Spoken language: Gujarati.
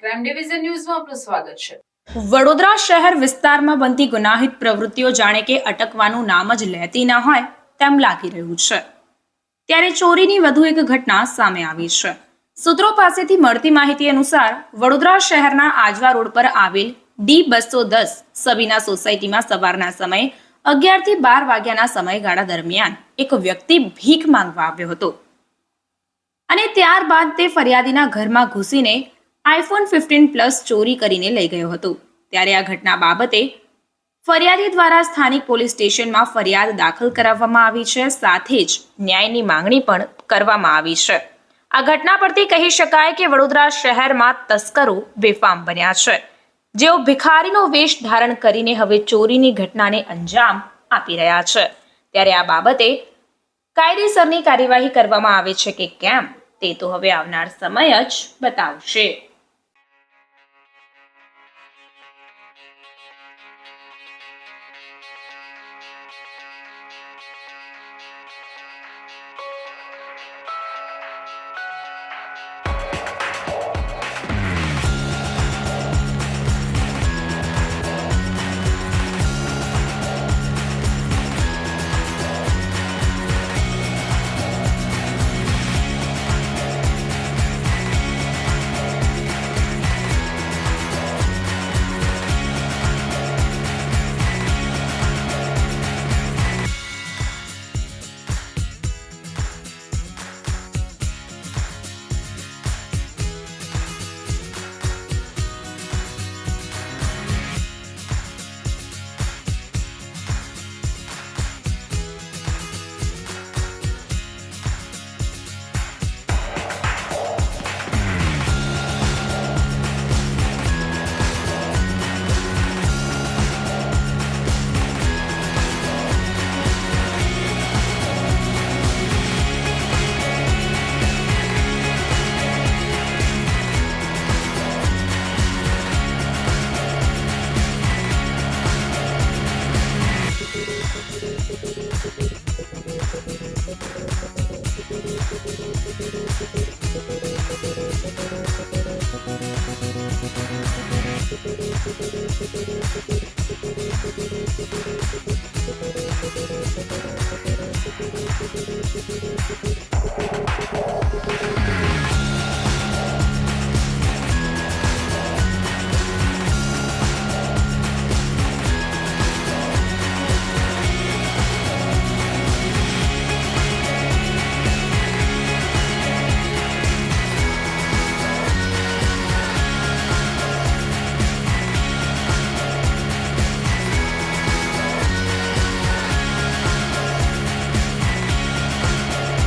ક્રાઇમ ડિવિઝન ન્યૂઝમાં આપનું સ્વાગત છે। વડોદરા શહેર વિસ્તારમાં બનતી ગુનાહિત પ્રવૃત્તિઓ જાણે કે અટકવાનું નામ જ લેતી ન હોય તેમ લાગી રહ્યું છે। ત્યારે ચોરીની વધુ એક ઘટના સામે આવી છે। સૂત્રો પાસેથી મળતી માહિતી અનુસાર વડોદરા શહેરના આજવા રોડ પર આવેલ D210 સબીના સોસાયટીમાં સવારના સમયે 11 થી 12 વાગ્યાના સમયગાળા દરમિયાન એક વ્યક્તિ ભીખ માંગવા આવ્યો હતો અને ત્યારબાદ તે ફરિયાદીના ઘરમાં ઘૂસીને iPhone 15 પ્લસ ચોરી કરીને લઈ ગયો હતો। ત્યારે આ ઘટના બાબતે ફરિયાદી દ્વારા સ્થાનિક પોલીસ સ્ટેશનમાં ફરિયાદ દાખલ કરાવવામાં આવી છે, સાથે જ ન્યાયની માંગણી પણ કરવામાં આવી છે। આ ઘટના પરથી કહી શકાય કે વડોદરા શહેરમાં તસ્કરો બેફામ બન્યા છે, જેઓ ભિખારીનો વેશ ધારણ કરીને હવે ચોરીની ઘટનાને અંજામ આપી રહ્યા છે। ત્યારે આ બાબતે કાયદેસરની કાર્યવાહી કરવામાં આવે છે કે કેમ તે તો હવે આવનાર સમય જ બતાવશે।